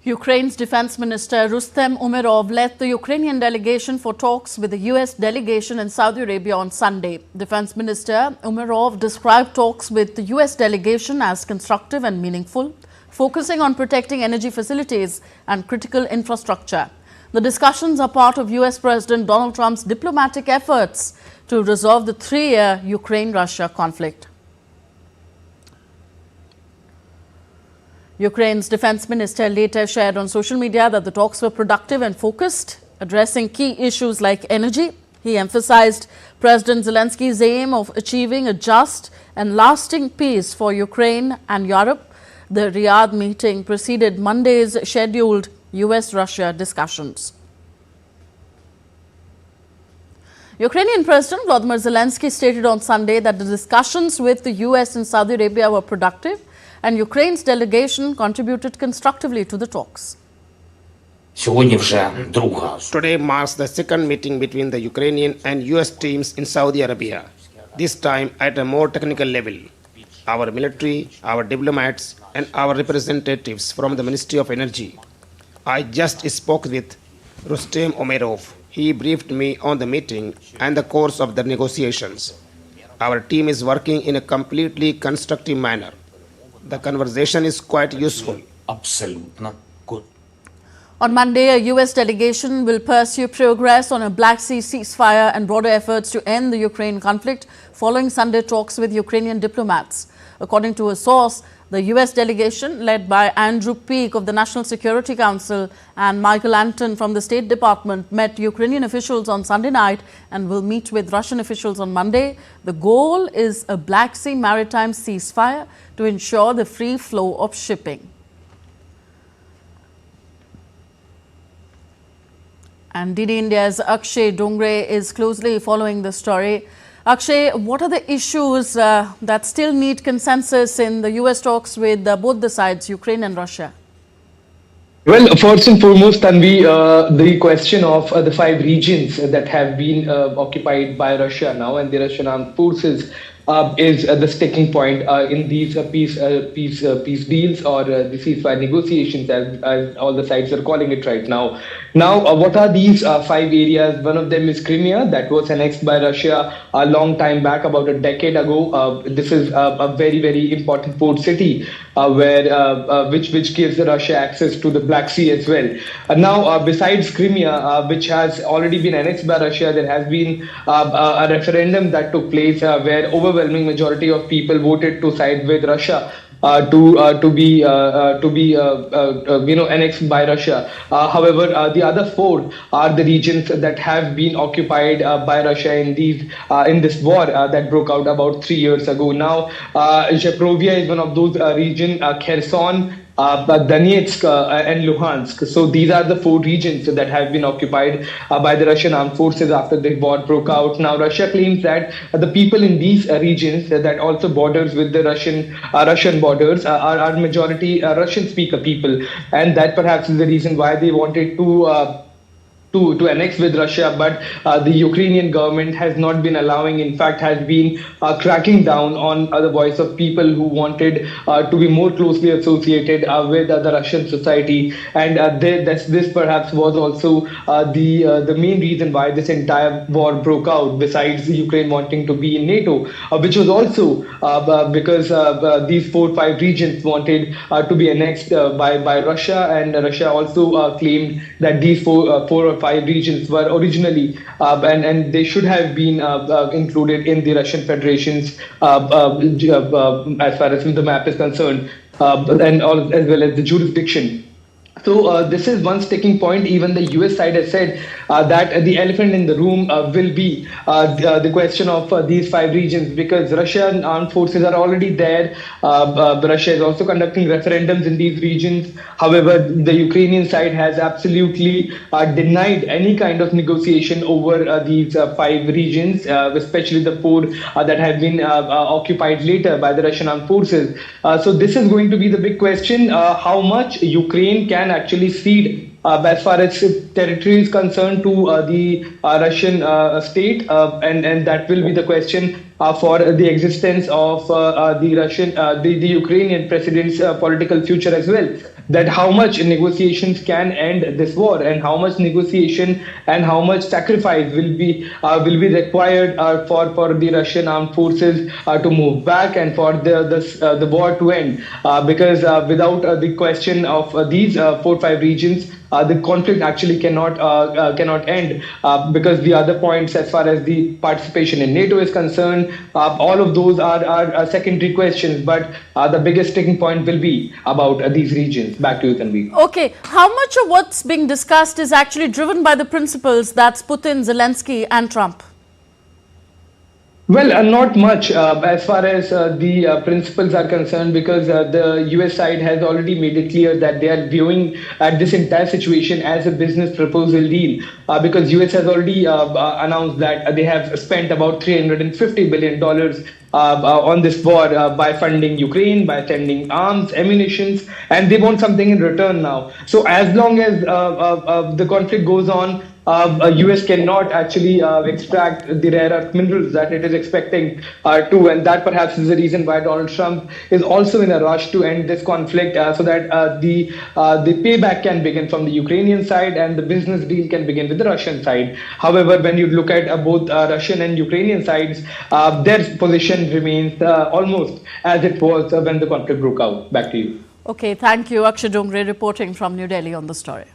Ukraine's Defense Minister Rustem Umerov led the Ukrainian delegation for talks with the US delegation in Saudi Arabia on Sunday. Defense Minister Umerov described talks with the US delegation as constructive and meaningful, focusing on protecting energy facilities and critical infrastructure. The discussions are part of US President Donald Trump's diplomatic efforts to resolve the three-year Ukraine-Russia conflict. Ukraine's defense minister later shared on social media that the talks were productive and focused, addressing key issues like energy. He emphasized President Zelensky's aim of achieving a just and lasting peace for Ukraine and Europe. The Riyadh meeting preceded Monday's scheduled US-Russia discussions. Ukrainian President Volodymyr Zelensky stated on Sunday that the discussions with the US and Saudi Arabia were productive, and Ukraine's delegation contributed constructively to the talks. Today marks the second meeting between the Ukrainian and US teams in Saudi Arabia, this time at a more technical level. Our military, our diplomats, and our representatives from the Ministry of Energy. I just spoke with Rustem Umerov. He briefed me on the meeting and the course of the negotiations. Our team is working in a completely constructive manner. The conversation is quite useful. Абсолютно good. On Monday, a US delegation will pursue progress on a Black Sea ceasefire and broader efforts to end the Ukraine conflict following Sunday talks with Ukrainian diplomats. According to a source, the US delegation, led by Andrew Peake of the National Security Council and Michael Anton from the State Department, met Ukrainian officials on Sunday night and will meet with Russian officials on Monday. The goal is a Black Sea maritime ceasefire to ensure the free flow of shipping. And DD India's Akshay Dongre is closely following the story. Akshay, what are the issues that still need consensus in the US talks with both the sides, Ukraine and Russia? Well, first and foremost, Tanvi, the question of the 5 regions that have been occupied by Russia now and the Russian armed forces is the sticking point in these peace deals or the ceasefire negotiations, as all the sides are calling it right now. Now, what are these 5 areas? One of them is Crimea, that was annexed by Russia a long time back, about a decade ago. This is a very, very important port city which gives Russia access to the Black Sea as well. Now, besides Crimea, which has already been annexed by Russia, there has been a referendum that took place where overwhelming majority of people voted to side with Russia. To be annexed by Russia. However, the other 4 are the regions that have been occupied by Russia in this war that broke out about 3 years ago. Now, Zaporizhzhia is one of those regions. Kherson, Donetsk and Luhansk. So these are the 4 regions that have been occupied by the Russian armed forces after the war broke out. Now, Russia claims that the people in these regions that also borders with the Russian borders are majority Russian speaker people, and that perhaps is the reason why they wanted to annex with Russia, but the Ukrainian government has not been allowing, in fact has been cracking down on the voice of people who wanted to be more closely associated with the Russian society, and this perhaps was also the main reason why this entire war broke out, besides Ukraine wanting to be in NATO, which was also because these 4-5 regions wanted to be annexed by Russia, and Russia also claimed that these 4 or 5 regions were originally and they should have been included in the Russian Federation's as far as the map is concerned, and as well as the jurisdiction. So this is one sticking point. Even the US side has said that the elephant in the room will be the question of these 5 regions, because Russian armed forces are already there. Russia is also conducting referendums in these regions. However, the Ukrainian side has absolutely denied any kind of negotiation over these 5 regions, especially the 4 that have been occupied later by the Russian armed forces. So this is going to be the big question, how much Ukraine can actually cede as far as territory is concerned to the Russian state, and that will be the question for the existence of the Ukrainian president's political future as well. that how much negotiations can end this war, and how much negotiation and how much sacrifice will be required for the Russian armed forces to move back and for the war to end. Because without the question of these 4-5 regions, the conflict actually cannot end, because the other points, as far as the participation in NATO is concerned, all of those are secondary questions. But the biggest sticking point will be about these regions. Back to you, Tanvi. Okay, how much of what's being discussed is actually driven by the principles, that's Putin, Zelensky and Trump? Well, not much as far as the principles are concerned, because the US side has already made it clear that they are viewing this entire situation as a business proposal deal, because US has already announced that they have spent about $350 billion on this war by funding Ukraine, by sending arms, ammunitions, and they want something in return now. So as long as the conflict goes on, US cannot actually extract the rare earth minerals that it is expecting to, and that perhaps is the reason why Donald Trump is also in a rush to end this conflict, so that the payback can begin from the Ukrainian side and the business deal can begin with the Russian side. However, when you look at both Russian and Ukrainian sides, their position remains almost as it was when the conflict broke out. Back to you. Okay, thank you. Akshay Dongre reporting from New Delhi on the story.